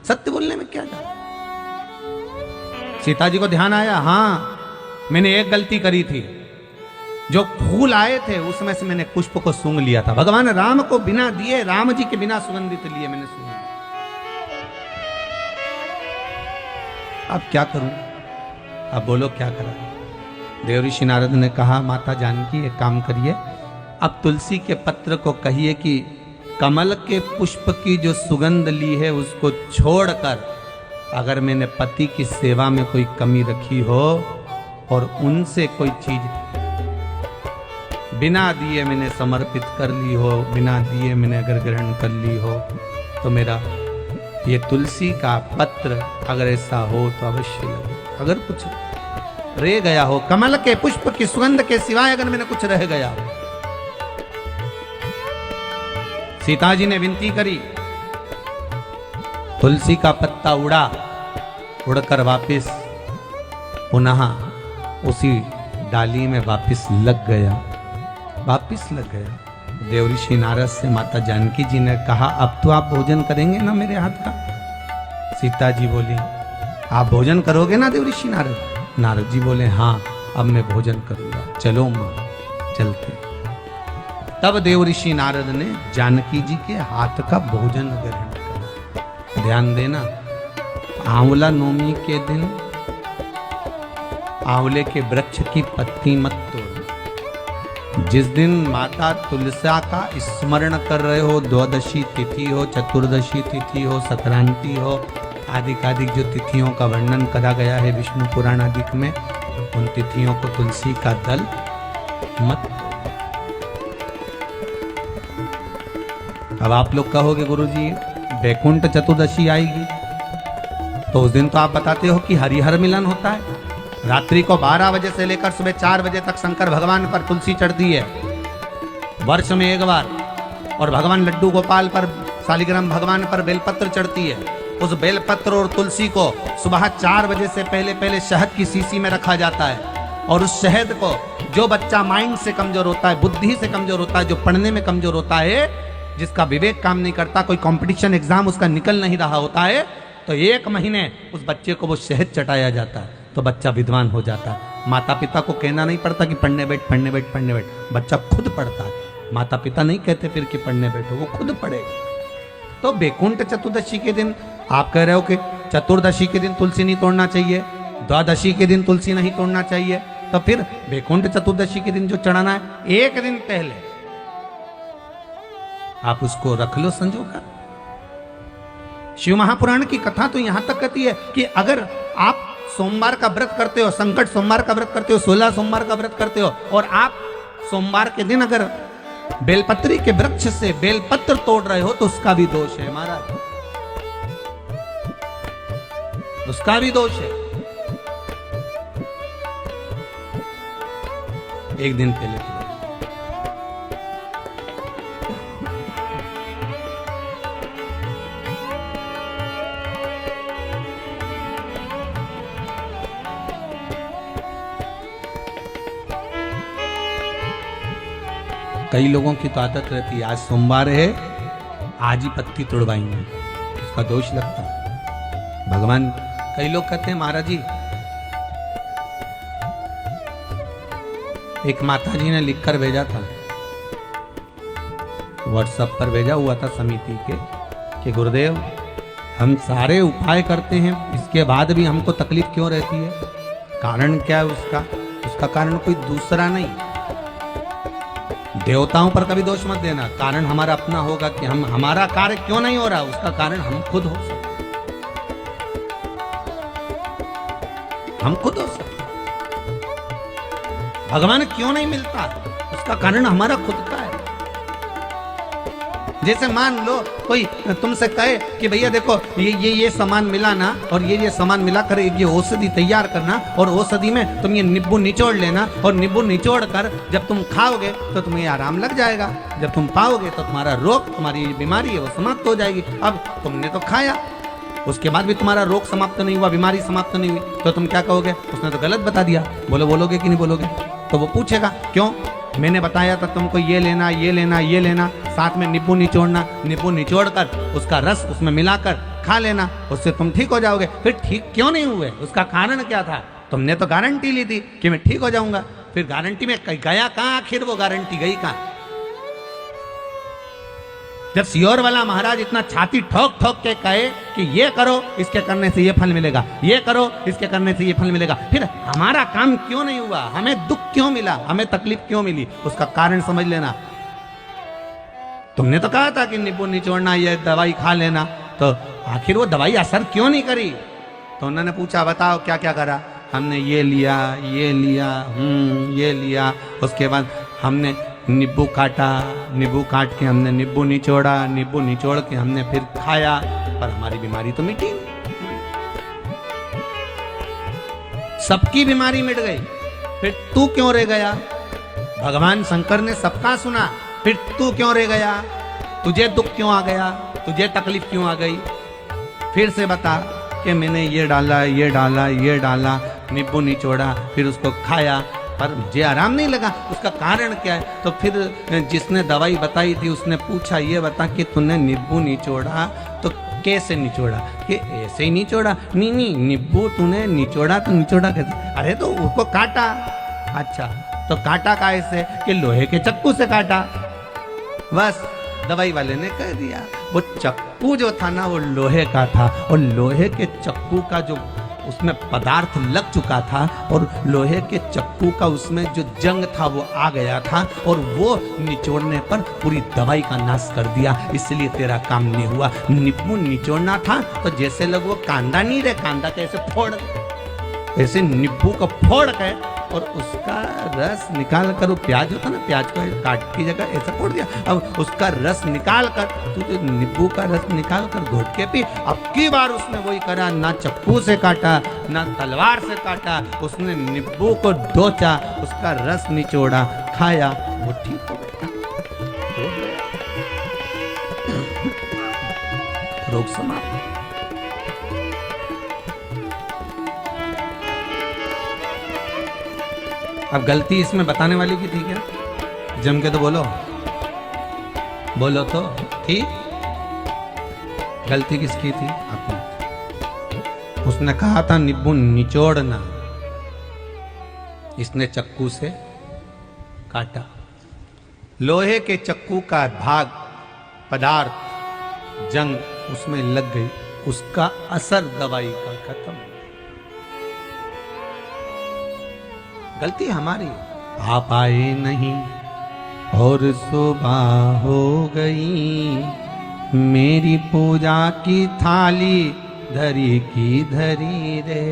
सत्य बोलने में क्या जाता। सीता जी को ध्यान आया, हाँ मैंने एक गलती करी थी, जो फूल आए थे उसमें से मैंने पुष्प को सूंघ लिया था। भगवान राम को बिना दिए, राम जी के बिना सुगंधित लिए मैंने सूंघ लिया। अब क्या करूं, अब बोलो क्या करा। देवऋषि नारद ने कहा, माता जानकी एक काम करिए, अब तुलसी के पत्र को कहिए कि कमल के पुष्प की जो सुगंध ली है उसको छोड़कर अगर मैंने पति की सेवा में कोई कमी रखी हो और उनसे कोई चीज बिना दिए मैंने समर्पित कर ली हो, बिना दिए मैंने अगर ग्रहण कर ली हो, तो मेरा ये तुलसी का पत्र अगर ऐसा हो तो अवश्य लगे। अगर कुछ रह गया हो, कमल के पुष्प की सुगंध के सिवाय अगर मैंने कुछ रह गया हो। सीता जी ने विनती करी, तुलसी का पत्ता उड़ा, उड़कर वापस पुनः उसी डाली में वापस लग गया। देवऋषि नारद से माता जानकी जी ने कहा, अब तो आप भोजन करेंगे ना मेरे हाथ का। सीता जी बोली, आप भोजन करोगे ना देवऋषि नारद। नारद जी बोले, हाँ अब मैं भोजन करूंगा, चलो मां चलते। तब देवऋषि नारद ने जानकी जी के हाथ का भोजन ग्रहण करा। ध्यान देना, आंवला नवमी के दिन आंवले के वृक्ष की पत्ती मत तोड़ो। जिस दिन माता तुलसा का स्मरण कर रहे हो, द्वादशी तिथि हो, चतुर्दशी तिथि हो, संक्रांति हो, आदि जो तिथियों का वर्णन करा गया है विष्णु पुराण आदि में, उन तिथियों को तुलसी का दल मत। अब आप लोग कहोगे गुरुजी वैकुंठ चतुर्दशी आएगी तो उस दिन तो आप बताते हो कि हरिहर मिलन होता है। रात्रि को 12 बजे से लेकर सुबह 4 बजे तक शंकर भगवान पर तुलसी चढ़ती है वर्ष में एक बार, और भगवान लड्डू गोपाल पर, शालिग्राम भगवान पर बेलपत्र चढ़ती है। उस बेलपत्र और तुलसी को सुबह 4 बजे से पहले शहद की शीशी में रखा जाता है, और उस शहद को जो बच्चा माइंड से कमजोर होता है, बुद्धि से कमजोर होता है, जो पढ़ने में कमजोर होता है, जिसका विवेक काम नहीं करता, कोई कंपटीशन एग्जाम उसका निकल नहीं रहा होता है, तो 1 महीने उस बच्चे को वो शहद चटाया जाता है, तो बच्चा विद्वान हो जाता है। माता पिता को कहना नहीं पड़ता कि पढ़ने बैठ, बच्चा खुद पढ़ता है। माता पिता नहीं कहते फिर कि पढ़ने बैठो, वो खुद पढ़ेगा। तो वैकुंठ चतुर्दशी के दिन आप कह रहे हो कि चतुर्दशी के दिन तुलसी नहीं तोड़ना चाहिए, द्वादशी के दिन तुलसी नहीं तोड़ना चाहिए, तो फिर वैकुंठ चतुर्दशी के दिन जो चढ़ाना है 1 दिन पहले आप उसको रख लो संजोकर। शिव महापुराण की कथा तो यहां तक कहती है कि अगर आप सोमवार का व्रत करते हो, संकट सोमवार का व्रत करते हो, 16 सोमवार का व्रत करते हो, और आप सोमवार के दिन अगर बेलपत्री के वृक्ष से बेलपत्र तोड़ रहे हो तो उसका भी दोष है महाराज, उसका भी दोष है। 1 दिन पहले कई लोगों की तो आदत रहती है, आज सोमवार है आज ही पत्ती तोड़वाएंगे, उसका दोष लगता है। भगवान, कई लोग कहते हैं महाराज जी, एक माता जी ने लिखकर भेजा था, व्हाट्सएप पर भेजा हुआ था समिति के, कि गुरुदेव हम सारे उपाय करते हैं, इसके बाद भी हमको तकलीफ क्यों रहती है, कारण क्या है उसका कारण कोई दूसरा नहीं। देवताओं पर कभी दोष मत देना, कारण हमारा अपना होगा कि हमारा कार्य क्यों नहीं हो रहा, उसका कारण हम खुद हो सकते, भगवान क्यों नहीं मिलता, उसका कारण हमारा खुद का है। जैसे मान लो कोई तुमसे कहे कि भैया देखो ये सामान मिला ना, और ये सामान मिला कर ये औषधि तैयार करना, और औषधि में तुम ये नींबू निचोड़ लेना, और नींबू निचोड़ कर जब तुम खाओगे तो तुम्हें आराम लग जाएगा, जब तुम पाओगे तो तुम्हारा रोग, तुम्हारी बीमारी है वो समाप्त हो जाएगी। अब तुमने तो खाया, उसके बाद भी तुम्हारा रोग समाप्त नहीं हुआ, बीमारी समाप्त नहीं हुई, तो तुम क्या कहोगे, उसने तो गलत बता दिया। बोलोगे कि नहीं बोलोगे? तो वो पूछेगा क्यों, मैंने बताया था तुमको ये लेना, साथ में नींबू निचोड़ना, नींबू निचोड़ कर उसका रस उसमें मिलाकर खा लेना, उससे तुम ठीक हो जाओगे। फिर ठीक क्यों नहीं हुए, उसका कारण क्या था? तुमने तो गारंटी ली थी कि मैं ठीक हो जाऊंगा। फिर गारंटी में गया कहाँ, आखिर वो गारंटी गई कहाँ? जब सियोर वाला महाराज इतना छाती ठोक ठोक के कहे कि ये करो इसके करने से ये फल मिलेगा, ये करो इसके करने से ये फल मिलेगा, फिर हमारा काम क्यों नहीं हुआ, हमें दुख क्यों मिला, हमें तकलीफ क्यों मिली, उसका कारण समझ लेना। तुमने तो कहा था कि नींबू निचोड़ना, ये दवाई खा लेना, तो आखिर वो दवाई असर क्यों नहीं करी? तो उन्होंने पूछा बताओ क्या क्या करा। हमने ये लिया, ये लिया, ये लिया, उसके बाद हमने नींबू काटा, नींबू काट के हमने नींबू निचोड़ा, नींबू निचोड़ के हमने फिर खाया, पर हमारी बीमारी तो मिटी नहीं। सबकी बीमारी मिट गई, फिर तू क्यों रह गया? भगवान शंकर ने सबका सुना, फिर तू क्यों रह गया? तुझे दुख क्यों आ गया, तुझे तकलीफ क्यों आ गई? फिर से बता कि मैंने ये डाला, ये डाला, ये डाला, नींबू निचोड़ा, फिर उसको खाया, पर मुझे आराम नहीं लगा, उसका कारण क्या है? तो फिर जिसने दवाई बताई थी उसने पूछा ये बता कि तूने नींबू निचोड़ा तो कैसे निचोड़ा? कि ऐसे ही निचोड़ा। नहीं नहीं, नींबू तूने निचोड़ा तो निचोड़ा कैसे? अरे तो उसको काटा। अच्छा, तो काटा कैसे? कि लोहे के चक्कू से काटा। बस दवाई वाले ने कह दिया, वो चक्कू जो था ना वो लोहे का था, और लोहे के चक्कू का जो उसमें पदार्थ लग चुका था, और लोहे के चक्कू का उसमें जो जंग था वो आ गया था, और वो निचोड़ने पर पूरी दवाई का नाश कर दिया, इसलिए तेरा काम नहीं हुआ। नींबू निचोड़ना था तो जैसे लोग वो कांदा नहीं रहे, कांदा कैसे फोड़, ऐसे नींबू को फोड़ के और उसका रस निकाल कर, वो प्याज होता ना, प्याज को काट की जगह ऐसे फोड़ दिया, अब उसका रस निकाल कर तुझे नींबू का रस निकाल कर घोट के पी। अब की बार उसने वही करा, ना चक्कू से काटा ना तलवार से काटा, उसने नींबू को डोचा, उसका रस निचोड़ा, खाया, वो ठीक हो गया, रोग समाप्त। अब गलती इसमें बताने वाली की थी क्या? जम के तो बोलो, बोलो तो ठीक। गलती किसकी थी? अपनी। उसने कहा था नींबू निचोड़ना, इसने चक्कू से काटा। लोहे के चक्कू का भाग पदार्थ जंग उसमें लग गई, उसका असर दवाई का खत्म। गलती हमारी, आप आए नहीं और सुबह हो गई, मेरी पूजा की थाली धरी की धरी रे।